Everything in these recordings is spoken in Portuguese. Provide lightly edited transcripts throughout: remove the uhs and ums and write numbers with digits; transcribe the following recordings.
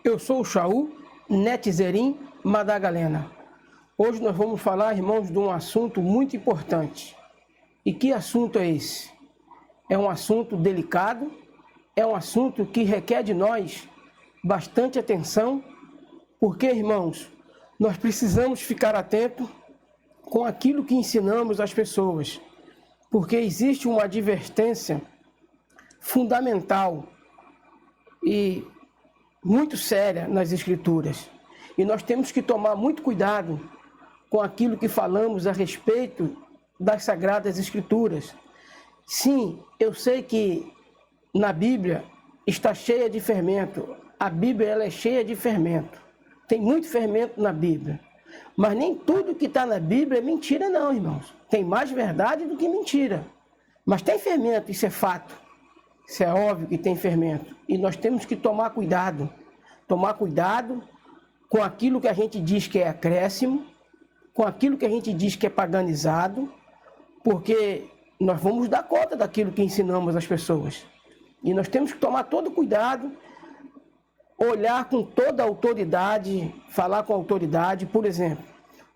Eu sou o Shaul Netzerim Madagalena. Hoje nós vamos falar, irmãos, de um assunto muito importante. E que assunto é esse? É um assunto delicado, é um assunto que requer de nós bastante atenção, porque, irmãos, nós precisamos ficar atentos com aquilo que ensinamos às pessoas, porque existe uma advertência fundamental e muito séria nas Escrituras. E nós temos que tomar muito cuidado com aquilo que falamos a respeito das Sagradas Escrituras. Sim, eu sei que na Bíblia está cheia de fermento. A Bíblia ela é cheia de fermento. Tem muito fermento na Bíblia. Mas nem tudo que está na Bíblia é mentira não, irmãos. Tem mais verdade do que mentira. Mas tem fermento, isso é fato. Isso é óbvio que tem fermento. E nós temos que tomar cuidado. Tomar cuidado com aquilo que a gente diz que é acréscimo, com aquilo que a gente diz que é paganizado, porque nós vamos dar conta daquilo que ensinamos às pessoas. E nós temos que tomar todo cuidado, olhar com toda a autoridade, falar com autoridade. Por exemplo,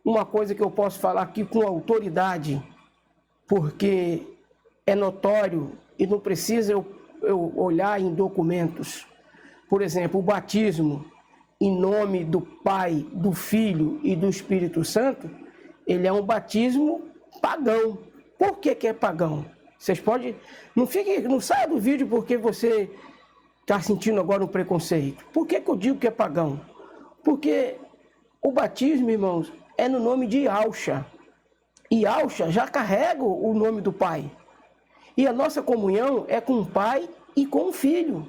uma coisa que eu posso falar aqui com autoridade, porque é notório e não precisa eu olhar em documentos. Por exemplo, o batismo em nome do Pai, do Filho e do Espírito Santo, ele é um batismo pagão. Por que é pagão? Vocês podem... Não saia do vídeo porque você está sentindo agora um preconceito. Por que eu digo que é pagão? Porque o batismo, irmãos, é no nome de Yahshua. E Yahshua já carrega o nome do Pai. E a nossa comunhão é com o Pai e com o Filho.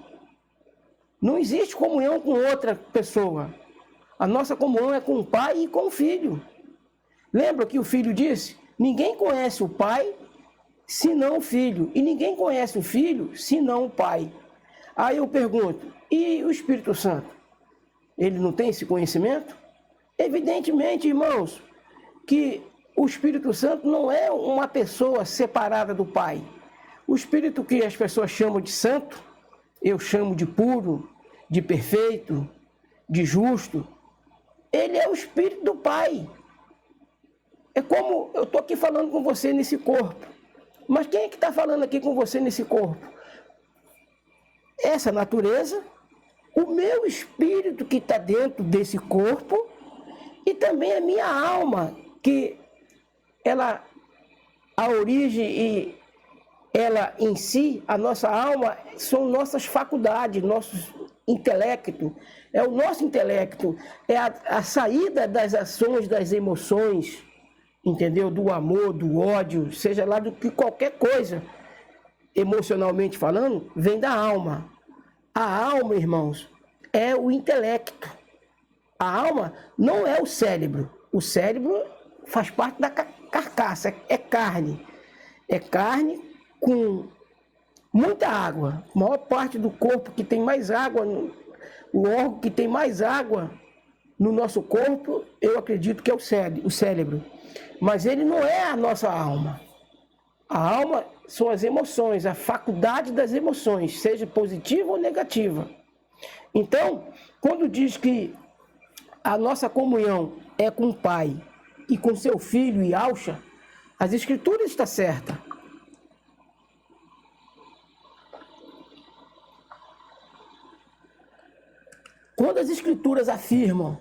Não existe comunhão com outra pessoa. A nossa comunhão é com o Pai e com o Filho. Lembra que o Filho disse? Ninguém conhece o Pai senão o Filho. E ninguém conhece o Filho senão o Pai. Aí eu pergunto, e o Espírito Santo? Ele não tem esse conhecimento? Evidentemente, irmãos, que o Espírito Santo não é uma pessoa separada do Pai. O Espírito que as pessoas chamam de santo, eu chamo de puro, de perfeito, de justo. Ele é o Espírito do Pai. É como eu estou aqui falando com você nesse corpo. Mas quem é que está falando aqui com você nesse corpo? Essa natureza, o meu espírito que está dentro desse corpo e também a minha alma, que ela, a origem e ela em si, a nossa alma, são nossas faculdades, nosso intelecto, é o nosso intelecto, é a saída das ações, das emoções, entendeu? Do amor, do ódio, seja lá do que qualquer coisa, emocionalmente falando, vem da alma. A alma, irmãos, é o intelecto. A alma não é o cérebro. O cérebro faz parte da carcaça, é carne. É carne com muita água. A maior parte do corpo que tem mais água, o órgão que tem mais água no nosso corpo, eu acredito que é o cérebro. Mas ele não é a nossa alma. A alma são as emoções, a faculdade das emoções, seja positiva ou negativa. Então, quando diz que a nossa comunhão é com o Pai e com seu Filho Yahshua, as Escrituras estão certas. Quando as Escrituras afirmam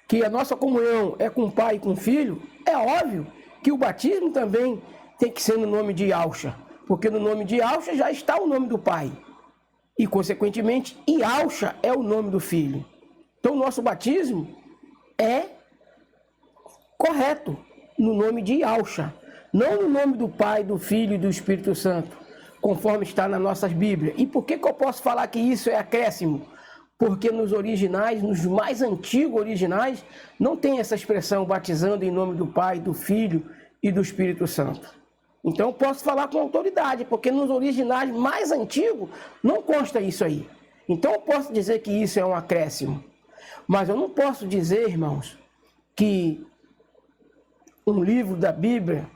que a nossa comunhão é com o Pai e com o Filho, é óbvio que o batismo também tem que ser no nome de Yahshua, porque no nome de Yahshua já está o nome do Pai. E, consequentemente, Yahshua é o nome do Filho. Então, o nosso batismo é correto no nome de Yahshua, não no nome do Pai, do Filho e do Espírito Santo, conforme está nas nossas Bíblias. E por que eu posso falar que isso é acréscimo? Porque nos originais, nos mais antigos originais, não tem essa expressão batizando em nome do Pai, do Filho e do Espírito Santo. Então eu posso falar com autoridade, porque nos originais mais antigos não consta isso aí. Então eu posso dizer que isso é um acréscimo. Mas eu não posso dizer, irmãos, que um livro da Bíblia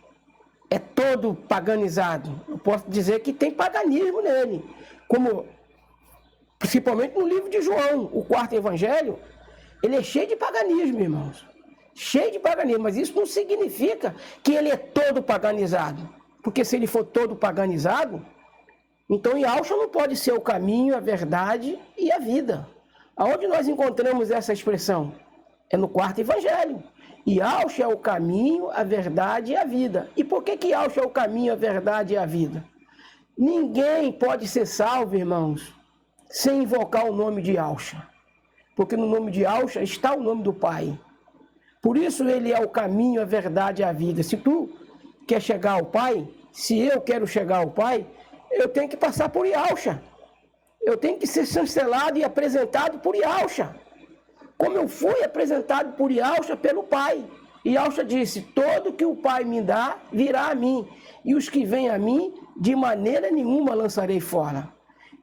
é todo paganizado. Eu posso dizer que tem paganismo nele. Como principalmente no livro de João, o quarto evangelho, ele é cheio de paganismo, irmãos. Cheio de paganismo, mas isso não significa que ele é todo paganizado. Porque se ele for todo paganizado, então Yahshua não pode ser o caminho, a verdade e a vida. Aonde nós encontramos essa expressão? É no quarto evangelho. Yahshua é o caminho, a verdade e a vida. E por que Yahshua é o caminho, a verdade e a vida? Ninguém pode ser salvo, irmãos, sem invocar o nome de Yahshua. Porque no nome de Yahshua está o nome do Pai. Por isso ele é o caminho, a verdade e a vida. Se tu quer chegar ao Pai, se eu quero chegar ao Pai, eu tenho que passar por Yahshua. Eu tenho que ser chancelado e apresentado por Yahshua. Como eu fui apresentado por Yahshua pelo Pai. Yahshua disse, todo que o Pai me dá, virá a mim. E os que vêm a mim, de maneira nenhuma lançarei fora.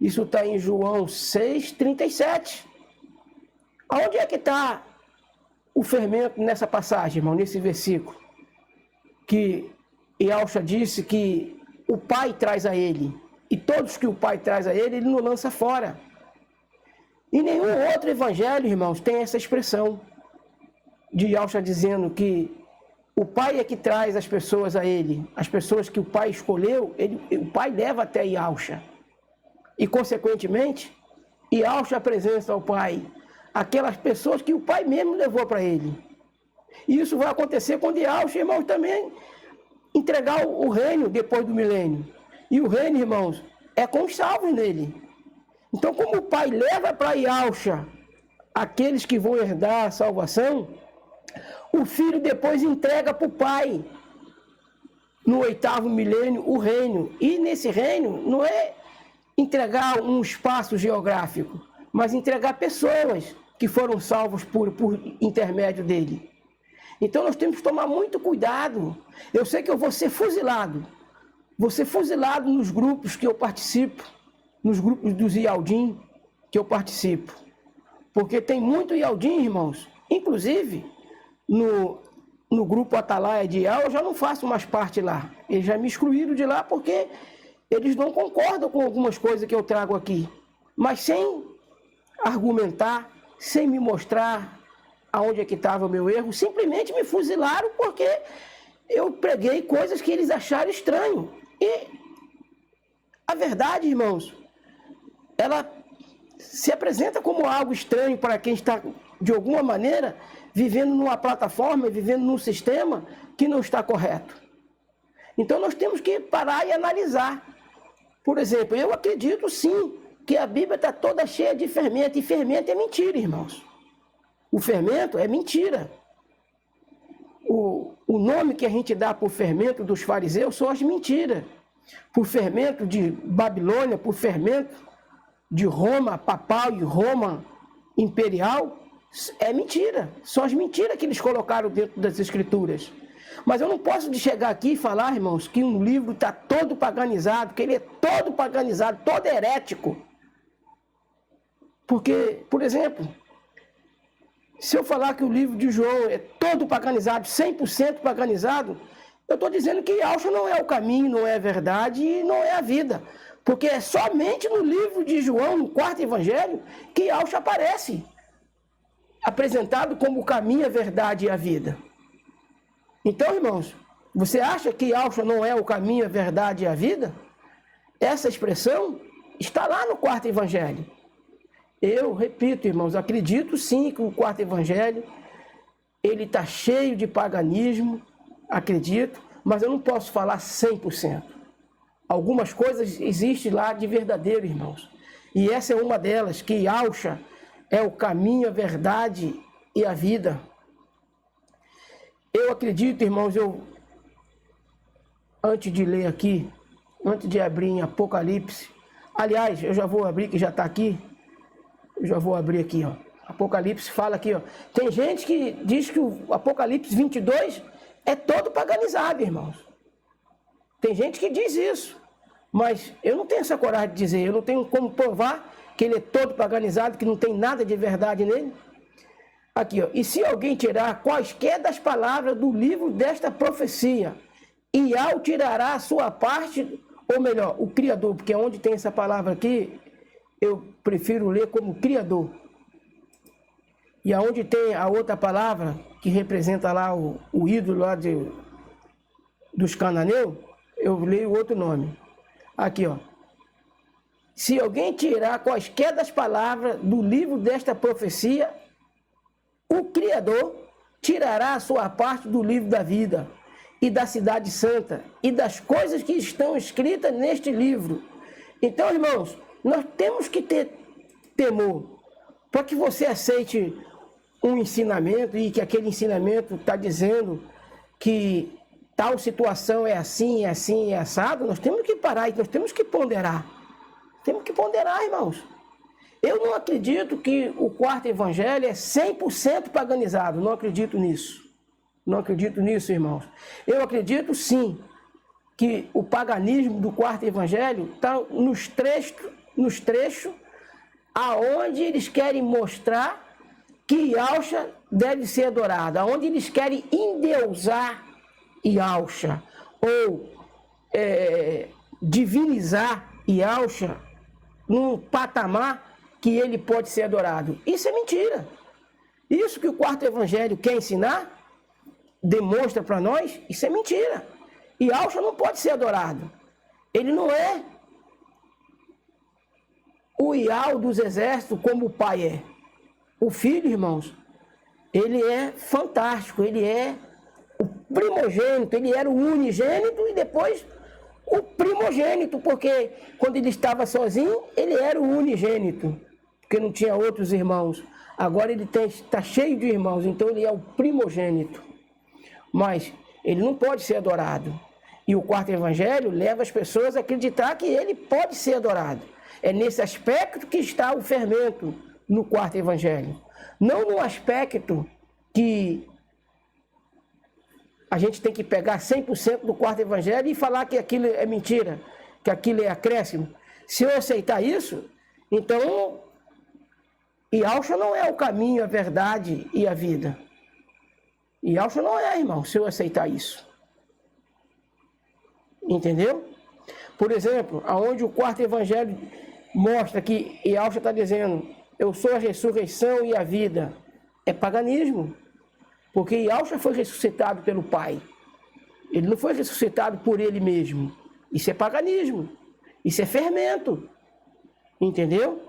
Isso está em João 6,37. Aonde é que está o fermento nessa passagem, irmão, nesse versículo? Que Yahshua disse que o Pai traz a ele. E todos que o Pai traz a ele, ele não lança fora. E nenhum outro evangelho, irmãos, tem essa expressão de Yahshua dizendo que o Pai é que traz as pessoas a ele. As pessoas que o Pai escolheu, o Pai leva até Yahshua. E, consequentemente, Yahshua apresenta ao Pai aquelas pessoas que o Pai mesmo levou para ele. E isso vai acontecer quando Yahshua, irmãos, também entregar o reino depois do milênio. E o reino, irmãos, é com os salvos nele. Então, como o Pai leva para Yahshua aqueles que vão herdar a salvação, o Filho depois entrega para o Pai, no 8º milênio, o reino. E nesse reino não é entregar um espaço geográfico, mas entregar pessoas que foram salvos por intermédio dele. Então nós temos que tomar muito cuidado. Eu sei que eu vou ser fuzilado. Vou ser fuzilado nos grupos que eu participo, nos grupos dos Ialdim que eu participo. Porque tem muito Ialdim, irmãos. Inclusive, no grupo Atalaia de Ial, eu já não faço mais parte lá. Eles já me excluíram de lá porque eles não concordam com algumas coisas que eu trago aqui. Mas sem argumentar, sem me mostrar aonde é que estava o meu erro, simplesmente me fuzilaram porque eu preguei coisas que eles acharam estranho. E a verdade, irmãos, ela se apresenta como algo estranho para quem está, de alguma maneira, vivendo numa plataforma, vivendo num sistema que não está correto. Então nós temos que parar e analisar. Por exemplo, eu acredito sim que a Bíblia está toda cheia de fermento, e fermento é mentira, irmãos. O fermento é mentira. O nome que a gente dá por fermento dos fariseus são as mentiras. Por fermento de Babilônia, por fermento de Roma papal e Roma imperial, é mentira. São as mentiras que eles colocaram dentro das Escrituras. Mas eu não posso chegar aqui e falar, irmãos, que um livro está todo paganizado, que ele é todo paganizado, todo herético. Porque, por exemplo, se eu falar que o livro de João é todo paganizado, 100% paganizado, eu estou dizendo que Yahshua não é o caminho, não é a verdade e não é a vida. Porque é somente no livro de João, no 4º evangelho, que Yahshua aparece, apresentado como o caminho, a verdade e a vida. Então, irmãos, você acha que Yahshua não é o caminho, a verdade e a vida? Essa expressão está lá no 4º evangelho. Eu repito, irmãos, acredito sim que o 4º evangelho, ele está cheio de paganismo, acredito, mas eu não posso falar 100%. Algumas coisas existem lá de verdadeiro, irmãos. E essa é uma delas, que Yahshua é o caminho, a verdade e a vida. Eu acredito, irmãos, antes de ler aqui, antes de abrir em Apocalipse, aliás, eu já vou abrir, que já está aqui, eu já vou abrir aqui, ó. Apocalipse fala aqui, ó. Tem gente que diz que o Apocalipse 22 é todo paganizado, irmãos. Tem gente que diz isso. Mas eu não tenho essa coragem de dizer, eu não tenho como provar que ele é todo paganizado, que não tem nada de verdade nele. Aqui, ó. E se alguém tirar quaisquer das palavras do livro desta profecia, Ial tirará a sua parte, ou melhor, o Criador, porque onde tem essa palavra aqui, eu prefiro ler como Criador. E aonde tem a outra palavra, que representa lá o ídolo lá dos cananeus, eu leio outro nome. Aqui, ó. Se alguém tirar quaisquer das palavras do livro desta profecia, o Criador tirará a sua parte do livro da vida e da cidade santa e das coisas que estão escritas neste livro. Então, irmãos, nós temos que ter temor para que você aceite um ensinamento e que aquele ensinamento está dizendo que tal situação é assim, é assim, é assado. Nós temos que parar e nós temos que ponderar. Temos que ponderar, irmãos. Eu não acredito que o quarto evangelho é 100% paganizado. Não acredito nisso. Não acredito nisso, irmãos. Eu acredito, sim, que o paganismo do quarto evangelho está nos trechos aonde eles querem mostrar que Yahshua deve ser adorado, aonde eles querem endeusar Yahshua, ou divinizar Yahshua num patamar que ele pode ser adorado. Isso é mentira. Isso que o quarto evangelho quer ensinar, demonstra para nós, isso é mentira. Yahshua não pode ser adorado. Ele não é o Yahweh dos exércitos como o pai é. O filho, irmãos, ele é fantástico, ele é o primogênito, ele era o unigênito e depois o primogênito, porque quando ele estava sozinho, ele era o unigênito, porque não tinha outros irmãos. Agora ele está cheio de irmãos, então ele é o primogênito. Mas ele não pode ser adorado. E o quarto evangelho leva as pessoas a acreditar que ele pode ser adorado. É nesse aspecto que está o fermento no quarto evangelho. Não no aspecto que a gente tem que pegar 100% do quarto evangelho e falar que aquilo é mentira, que aquilo é acréscimo. Se eu aceitar isso, então Yahshua não é o caminho, a verdade e a vida. Yahshua não é, irmão, se eu aceitar isso. Entendeu? Por exemplo, aonde o quarto evangelho mostra que Yahshua está dizendo: eu sou a ressurreição e a vida. É paganismo. Porque Yahshua foi ressuscitado pelo Pai. Ele não foi ressuscitado por ele mesmo. Isso é paganismo. Isso é fermento. Entendeu?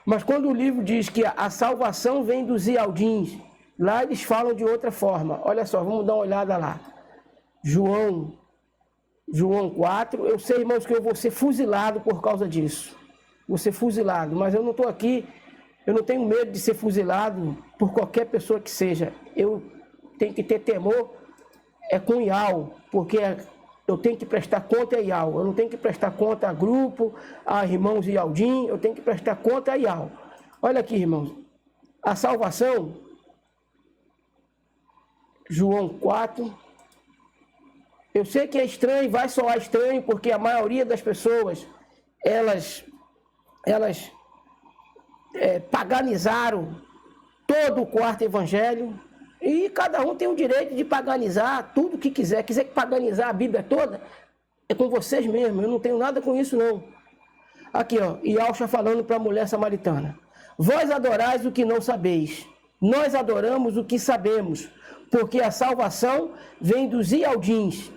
Mas quando o livro diz que a salvação vem dos Ialdins, lá eles falam de outra forma. Olha só, vamos dar uma olhada lá. João 4. Eu sei, irmãos, que eu vou ser fuzilado por causa disso. Vou ser fuzilado, mas eu não estou aqui, eu não tenho medo de ser fuzilado por qualquer pessoa que seja. Eu tenho que ter temor com Yahweh, porque eu tenho que prestar conta a Yahweh. Eu não tenho que prestar conta a grupo, a irmãos Ialdim, eu tenho que prestar conta a Yahweh. Olha aqui, irmãos, a salvação, João 4, eu sei que é estranho, vai soar estranho, porque a maioria das pessoas, elas paganizaram todo o quarto evangelho, e cada um tem o direito de paganizar tudo que quiser. Quiser paganizar a Bíblia toda, é com vocês mesmos, eu não tenho nada com isso não. Aqui, ó, Yahshua falando para a mulher samaritana: vós adorais o que não sabeis, nós adoramos o que sabemos, porque a salvação vem dos Ialdins.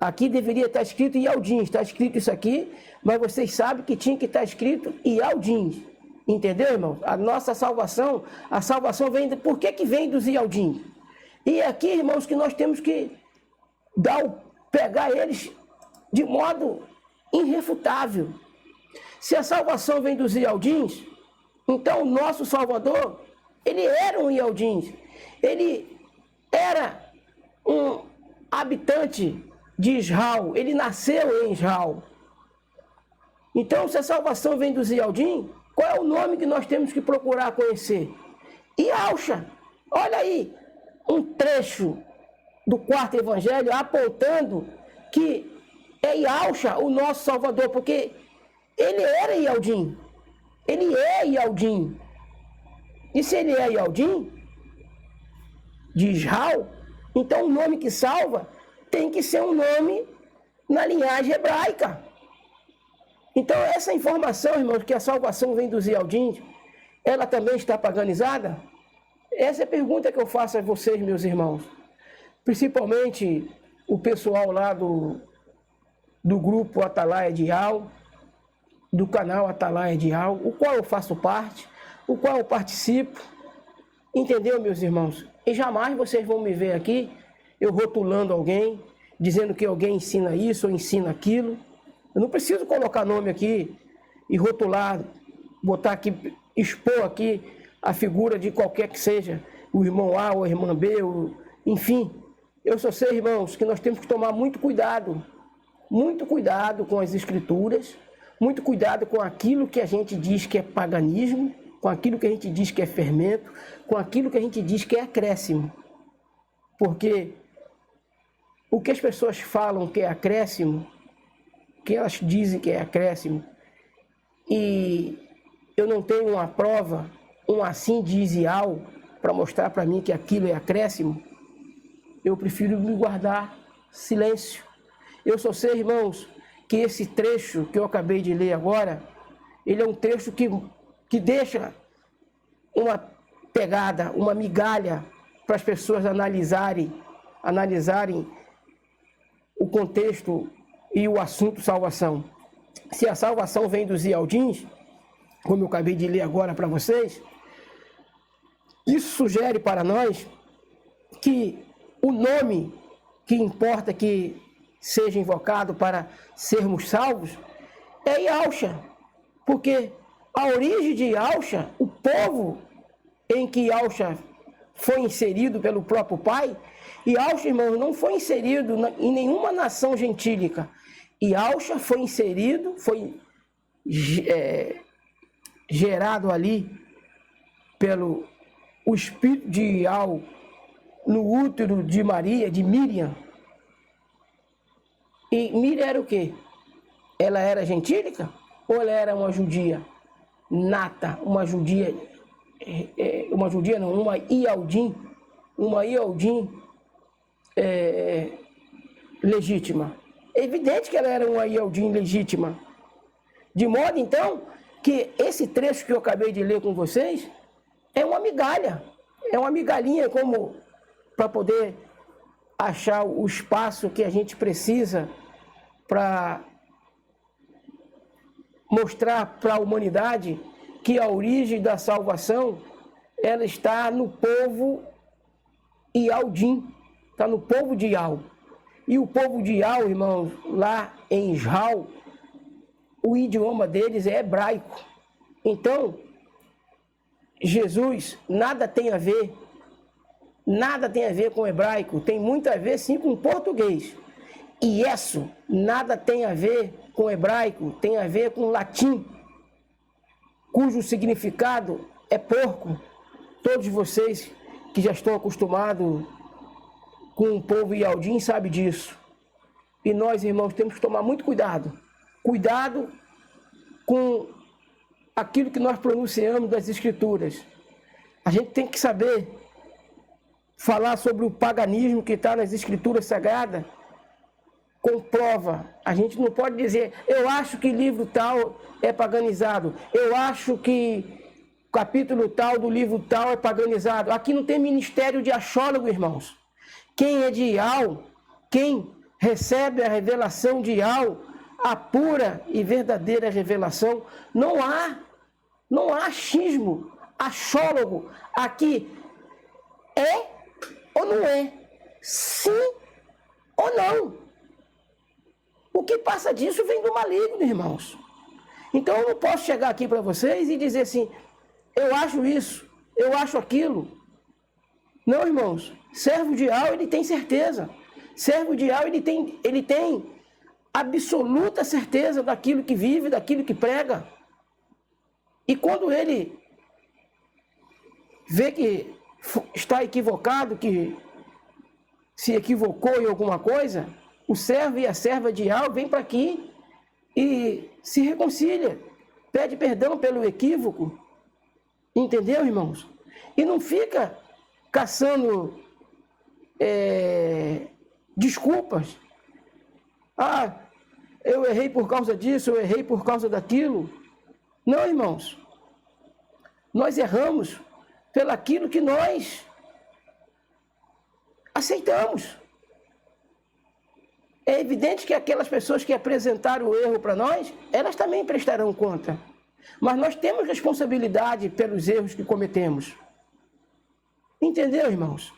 Aqui deveria estar escrito Ialdins, está escrito isso aqui, mas vocês sabem que tinha que estar escrito Ialdins. Entendeu, irmão? A nossa salvação, a salvação vem... Por que vem dos Ialdins? E é aqui, irmãos, que nós temos que pegar eles de modo irrefutável. Se a salvação vem dos Ialdins, então o nosso Salvador, ele era um Ialdins. Ele era um habitante de Israel, ele nasceu em Israel. Então, se a salvação vem dos Ialdim, qual é o nome que nós temos que procurar conhecer? Yahshua. Olha aí, um trecho do quarto evangelho apontando que é Yahshua o nosso Salvador, porque ele era Ialdim. Ele é Ialdim. E se ele é Ialdim de Israel, então o nome que salva tem que ser um nome na linhagem hebraica. Então, essa informação, irmãos, que a salvação vem dos Ialdins, ela também está paganizada? Essa é a pergunta que eu faço a vocês, meus irmãos. Principalmente o pessoal lá do grupo Atalaia de Al, do canal Atalaia de Al, o qual eu faço parte, o qual eu participo. Entendeu, meus irmãos? E jamais vocês vão me ver aqui, eu rotulando alguém, dizendo que alguém ensina isso ou ensina aquilo. Eu não preciso colocar nome aqui e rotular, botar aqui, expor aqui a figura de qualquer que seja, o irmão A ou a irmã B, enfim. Eu só sei, irmãos, que nós temos que tomar muito cuidado com as escrituras, muito cuidado com aquilo que a gente diz que é paganismo, com aquilo que a gente diz que é fermento, com aquilo que a gente diz que é acréscimo. Porque o que as pessoas falam que é acréscimo, que elas dizem que é acréscimo, e eu não tenho uma prova, um assim diz Al, para mostrar para mim que aquilo é acréscimo, eu prefiro me guardar silêncio. Eu só sei, irmãos, que esse trecho que eu acabei de ler agora, ele é um trecho que deixa uma pegada, uma migalha para as pessoas analisarem o contexto e o assunto salvação. Se a salvação vem dos Ialdins, como eu acabei de ler agora para vocês, isso sugere para nós que o nome que importa que seja invocado para sermos salvos é Yahusha, porque a origem de Yahusha, o povo em que Yahusha foi inserido pelo próprio Pai, Yahusha, irmãos, não foi inserido em nenhuma nação gentílica. Yahusha foi inserido, foi gerado ali pelo o espírito de Yah no útero de Maria, de Miriam. E Miriam era o quê? Ela era gentílica ou ela era uma judia nata, uma judia não, uma Ialdim legítima? É evidente que ela era uma Ialdim legítima. De modo, então, que esse trecho que eu acabei de ler com vocês é uma migalha, é uma migalhinha como para poder achar o espaço que a gente precisa para mostrar para a humanidade que a origem da salvação ela está no povo Ialdim, está no povo de Yah. E o povo de Yah, irmãos, lá em Israel, o idioma deles é hebraico. Então, Jesus nada tem a ver com hebraico, tem muito a ver sim com português. E isso nada tem a ver com hebraico, tem a ver com latim, cujo significado é porco. Todos vocês que já estão acostumados com o povo Ialdim sabem disso. E nós, irmãos, temos que tomar muito cuidado. Cuidado com aquilo que nós pronunciamos das Escrituras. A gente tem que saber falar sobre o paganismo que está nas Escrituras Sagradas com prova. A gente não pode dizer, eu acho que livro tal é paganizado, eu acho que capítulo tal do livro tal é paganizado. Aqui não tem ministério de achólogo, irmãos. Quem é de Yah, quem recebe a revelação de Yah, a pura e verdadeira revelação, não há achismo, achólogo. Aqui é ou não é, sim ou não. O que passa disso vem do maligno, irmãos. Então eu não posso chegar aqui para vocês e dizer assim, eu acho isso, eu acho aquilo. Não, irmãos, servo de Yah, ele tem certeza. Servo de Yah, ele tem absoluta certeza daquilo que vive, daquilo que prega. E quando ele vê que está equivocado, que se equivocou em alguma coisa, o servo e a serva de Yah vem para aqui e se reconcilia, pede perdão pelo equívoco, entendeu, irmãos? E não fica caçando desculpas. eu errei por causa disso, eu errei por causa daquilo. Não, irmãos. Nós erramos pelaquilo que nós aceitamos. É evidente que aquelas pessoas que apresentaram o erro para nós, elas também prestarão conta. Mas nós temos responsabilidade pelos erros que cometemos. Entendeu, irmãos?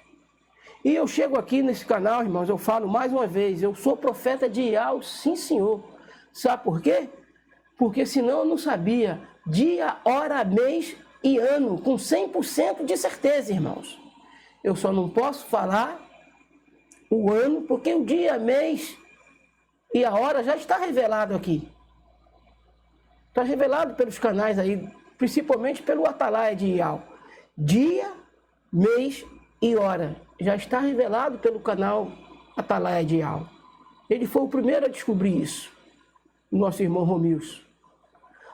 E eu chego aqui nesse canal, irmãos, eu falo mais uma vez, eu sou profeta de Ial, sim, senhor. Sabe por quê? Porque senão eu não sabia dia, hora, mês e ano, com 100% de certeza, irmãos. Eu só não posso falar o ano, porque o dia, mês e a hora já está revelado aqui. Está revelado pelos canais aí, principalmente pelo Atalaia de Ial. Dia, mês e hora. Já está revelado pelo canal Atalaia de Ial. Ele foi o primeiro a descobrir isso, o nosso irmão Romilson.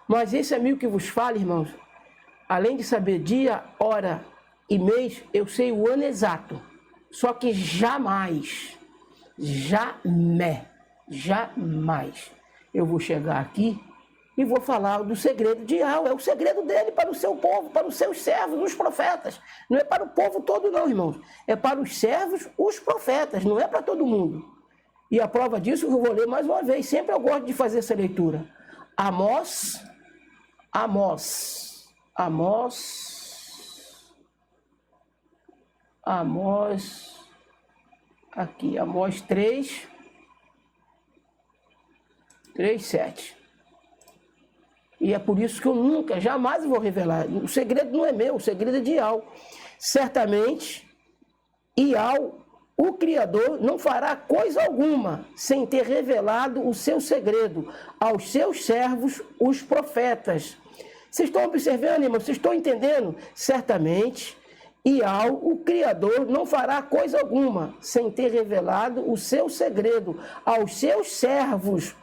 Mas esse amigo que vos fala, irmãos, além de saber dia, hora e mês, eu sei o ano exato. Só que jamais eu vou chegar aqui e vou falar do segredo de Ial. É o segredo dele para o seu povo, para os seus servos, os profetas. Não é para o povo todo não, irmãos. É para os servos, os profetas. Não é para todo mundo. E a prova disso eu vou ler mais uma vez. Sempre eu gosto de fazer essa leitura. Amós, aqui, Amós 3, 7. E é por isso que eu nunca, jamais vou revelar. O segredo não é meu, o segredo é de Ial. Certamente, Ial, o Criador, não fará coisa alguma sem ter revelado o seu segredo aos seus servos, os profetas. Vocês estão observando, irmão? Vocês estão entendendo? Certamente, Ial, o Criador, não fará coisa alguma sem ter revelado o seu segredo aos seus servos,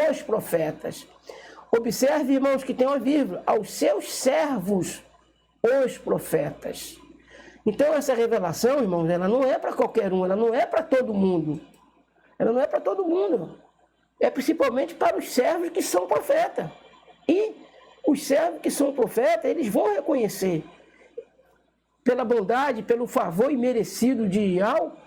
os profetas. Observe, irmãos, que tem uma vírgula, aos seus servos, os profetas. Então, essa revelação, irmãos, ela não é para qualquer um, ela não é para todo mundo. Ela não é para todo mundo. É principalmente para os servos que são profetas. E os servos que são profetas, eles vão reconhecer, pela bondade, pelo favor imerecido de Ial,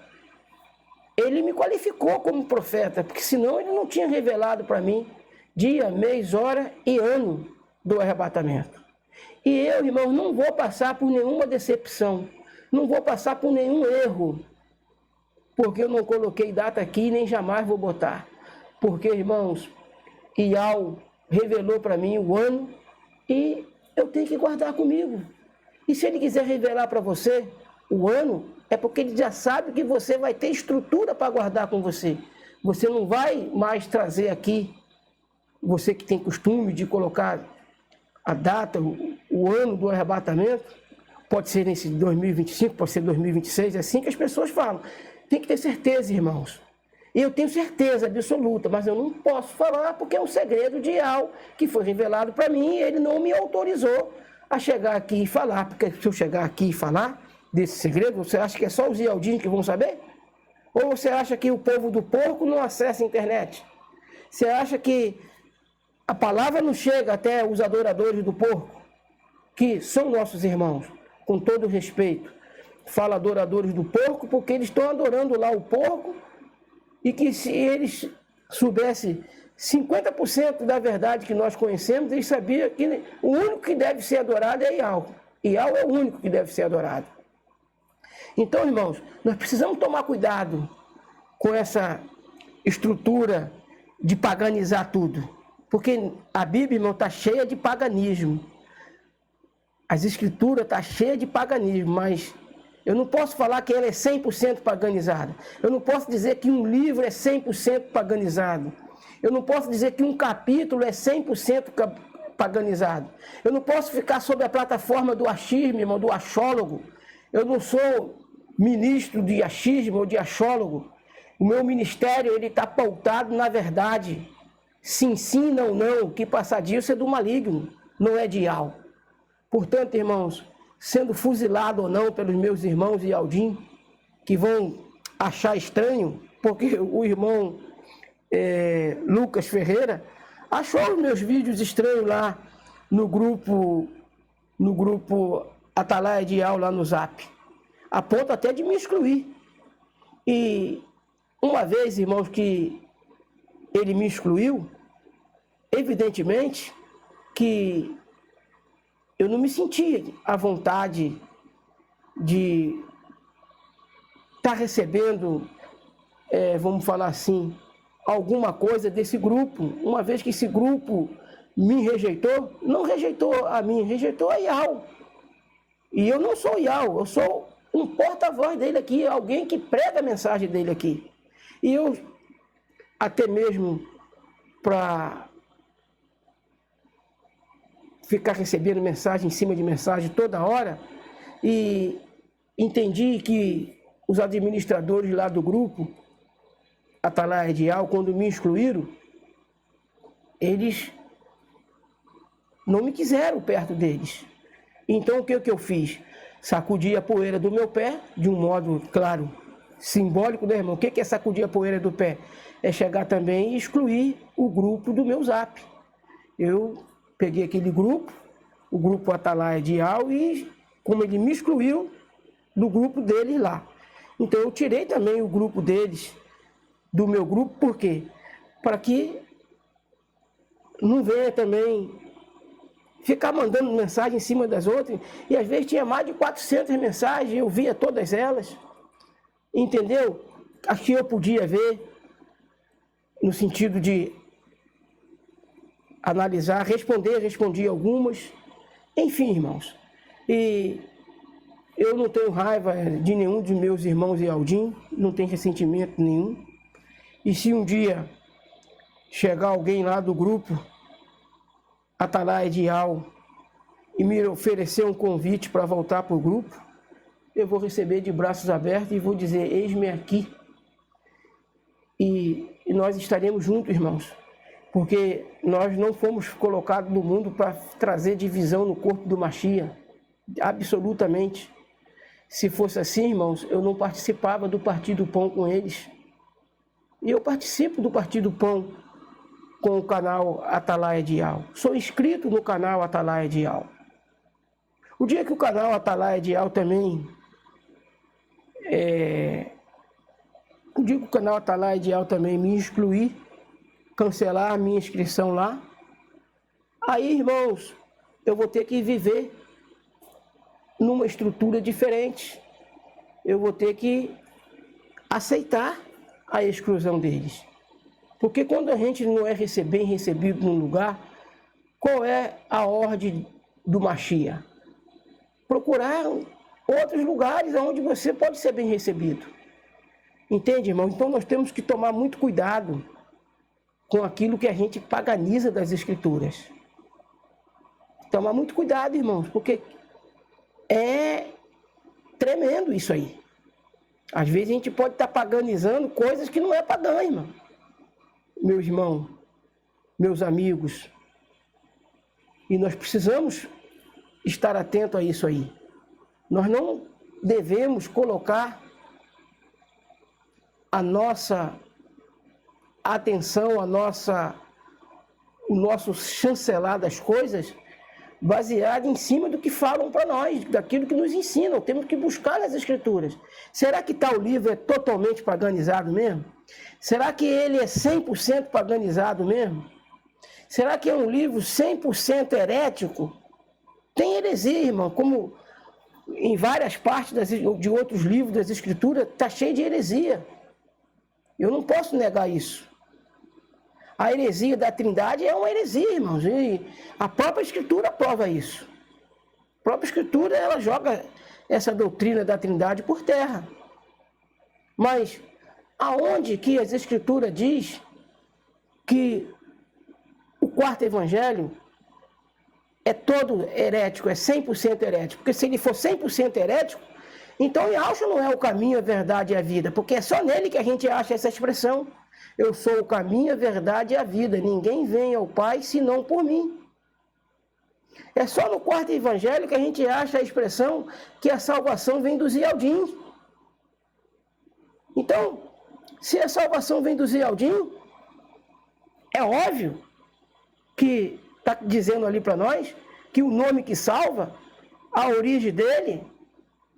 ele me qualificou como profeta, porque senão ele não tinha revelado para mim dia, mês, hora e ano do arrebatamento. E eu, irmão, não vou passar por nenhuma decepção, não vou passar por nenhum erro, porque eu não coloquei data aqui, nem jamais vou botar. Porque, irmãos, Ial revelou para mim o ano e eu tenho que guardar comigo. E se ele quiser revelar para você o ano, é porque ele já sabe que você vai ter estrutura para guardar com você. Você não vai mais trazer aqui, você que tem costume de colocar a data, o ano do arrebatamento, pode ser nesse 2025, pode ser 2026, é assim que as pessoas falam. Tem que ter certeza, irmãos. E eu tenho certeza absoluta, mas eu não posso falar porque é um segredo de Ial que foi revelado para mim e ele não me autorizou a chegar aqui e falar. Porque se eu chegar aqui e falar desse segredo, você acha que é só os ialdinhos que vão saber? Ou você acha que o povo do porco não acessa a internet? Você acha que a palavra não chega até os adoradores do porco, que são nossos irmãos, com todo respeito? Fala adoradores do porco porque eles estão adorando lá o porco e que se eles soubessem 50% da verdade que nós conhecemos, eles sabiam que o único que deve ser adorado é Ial. Ial é o único que deve ser adorado. Então, irmãos, nós precisamos tomar cuidado com essa estrutura de paganizar tudo. Porque a Bíblia, irmão, está cheia de paganismo. As escrituras estão cheias de paganismo, mas eu não posso falar que ela é 100% paganizada. Eu não posso dizer que um livro é 100% paganizado. Eu não posso dizer que um capítulo é 100% paganizado. Eu não posso ficar sob a plataforma do achismo, irmão, do achólogo. Eu não sou ministro de achismo ou de achólogo. O meu ministério está pautado na verdade. Sim, sim, não, não. Que passar disso é do maligno, não é de Ial. Portanto, irmãos, sendo fuzilado ou não pelos meus irmãos Ialdim, que vão achar estranho, porque o irmão Lucas Ferreira, achou os meus vídeos estranhos lá no grupo Atalaia de Al lá no Zap, a ponto até de me excluir. E uma vez, irmãos, que ele me excluiu, evidentemente que eu não me sentia à vontade de estar recebendo, vamos falar assim, alguma coisa desse grupo, uma vez que esse grupo me rejeitou, não rejeitou a mim, rejeitou a Ial. E eu não sou Ial, eu sou um porta-voz dele aqui, alguém que prega a mensagem dele aqui. E eu, até mesmo para ficar recebendo mensagem em cima de mensagem toda hora, e entendi que os administradores lá do grupo Atalaia de Al, quando me excluíram, eles não me quiseram perto deles. Então o que eu fiz? Sacudi a poeira do meu pé, de um modo, claro, simbólico, né, irmão? O que é sacudir a poeira do pé? É chegar também e excluir o grupo do meu Zap. Eu peguei aquele grupo, o grupo Atalaia de Al, e como ele me excluiu do grupo deles lá. Então eu tirei também o grupo deles do meu grupo, por quê? Para que não venha também ficar mandando mensagem em cima das outras, e às vezes tinha mais de 400 mensagens, eu via todas elas, entendeu? As que eu podia ver, no sentido de analisar, respondi algumas, enfim, irmãos. E eu não tenho raiva de nenhum dos meus irmãos e Aldim, não tenho ressentimento nenhum. E se um dia chegar alguém lá do grupo Atalaia de Al e me oferecer um convite para voltar para o grupo, eu vou receber de braços abertos e vou dizer: eis-me aqui. E nós estaremos juntos, irmãos, porque nós não fomos colocados no mundo para trazer divisão no corpo do Mashiach, absolutamente. Se fosse assim, irmãos, eu não participava do Partido Pão com eles. E eu participo do Partido Pão com o canal Atalaia de Al. Sou inscrito no canal Atalaia de Al. O dia que o canal Atalaia de Al também... O dia que o canal Atalaia de Al também me excluir, cancelar a minha inscrição lá, aí, irmãos, eu vou ter que viver numa estrutura diferente. Eu vou ter que aceitar a exclusão deles. Porque quando a gente não é bem recebido num lugar, qual é a ordem do Mashiach? Procurar outros lugares onde você pode ser bem recebido. Entende, irmão? Então nós temos que tomar muito cuidado com aquilo que a gente paganiza das Escrituras. Tomar muito cuidado, irmãos, porque é tremendo isso aí. Às vezes a gente pode estar paganizando coisas que não é pagã, irmão. Meus irmãos, meus amigos. E nós precisamos estar atentos a isso aí. Nós não devemos colocar a nossa atenção, o nosso chancelar das coisas baseado em cima do que falam para nós, daquilo que nos ensinam. Temos que buscar nas Escrituras. Será que tal livro é totalmente paganizado mesmo? Será que ele é 100% paganizado mesmo? Será que é um livro 100% herético? Tem heresia, irmão, como em várias partes de outros livros das Escrituras, está cheio de heresia. Eu não posso negar isso. A heresia da Trindade é uma heresia, irmãos, e a própria Escritura prova isso. A própria Escritura, ela joga essa doutrina da Trindade por terra. Mas aonde que as Escrituras diz que o quarto evangelho é todo herético, é 100% herético? Porque se ele for 100% herético, então Yahshua não é o caminho, a verdade e a vida, porque é só nele que a gente acha essa expressão. Eu sou o caminho, a verdade e a vida. Ninguém vem ao Pai senão por mim. É só no quarto evangelho que a gente acha a expressão que a salvação vem dos Ialdim. Então, se a salvação vem dos Ialdim, É óbvio que está dizendo ali para nós que o nome que salva, a origem dele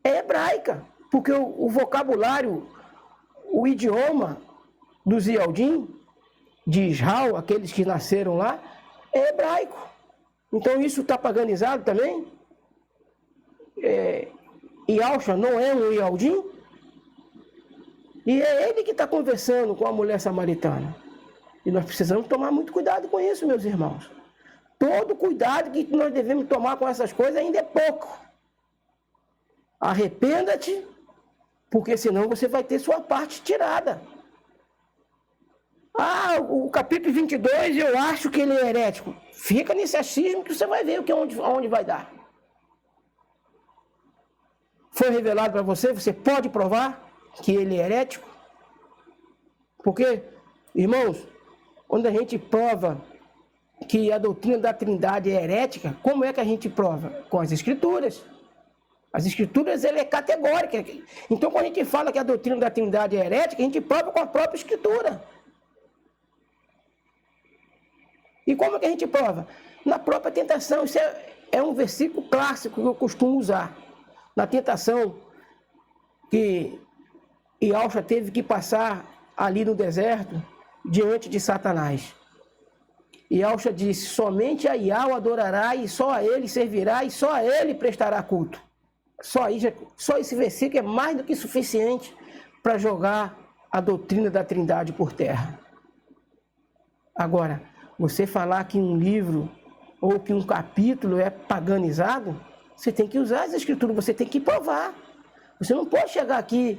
é hebraica, porque o vocabulário, o idioma dos Ialdim, de Israel, aqueles que nasceram lá, é hebraico. Então isso está paganizado também? Yalcha não é um Ialdim? E é ele que está conversando com a mulher samaritana. E nós precisamos tomar muito cuidado com isso, meus irmãos. Todo cuidado que nós devemos tomar com essas coisas ainda é pouco. Arrependa-te, porque senão você vai ter sua parte tirada. O capítulo 22, eu acho que ele é herético. Fica nesse achismo que você vai ver onde vai dar. Foi revelado para você, você pode provar que ele é herético? Porque, irmãos, quando a gente prova que a doutrina da Trindade é herética, como é que a gente prova? Com as Escrituras. As Escrituras, ela é categórica. Então, quando a gente fala que a doutrina da Trindade é herética, a gente prova com a própria Escritura. E como é que a gente prova? Na própria tentação. Isso é um versículo clássico que eu costumo usar. Na tentação que Yalcha teve que passar ali no deserto, diante de Satanás. Yalcha disse, somente a Yahweh adorará e só a ele servirá e só a ele prestará culto. Só esse versículo é mais do que suficiente para jogar a doutrina da Trindade por terra. Agora, você falar que um livro ou que um capítulo é paganizado, você tem que usar as Escrituras, você tem que provar. Você não pode chegar aqui,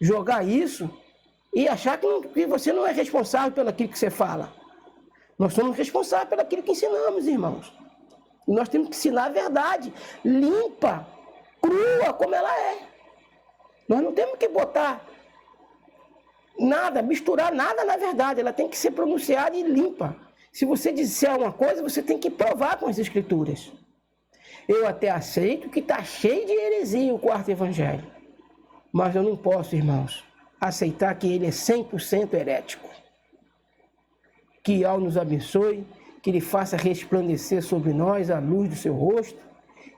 jogar isso e achar que você não é responsável pelo aquilo que você fala. Nós somos responsáveis pelo aquilo que ensinamos, irmãos. E nós temos que ensinar a verdade, limpa, crua, como ela é. Nós não temos que botar nada, misturar nada na verdade. Ela tem que ser pronunciada e limpa. Se você disser uma coisa, você tem que provar com as Escrituras. Eu até aceito que está cheio de heresia o quarto evangelho. Mas eu não posso, irmãos, aceitar que ele é 100% herético. Que Yahweh nos abençoe, que ele faça resplandecer sobre nós a luz do seu rosto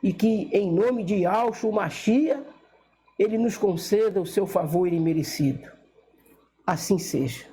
e que, em nome de Yahshua, o Mashiach, ele nos conceda o seu favor imerecido. Assim seja.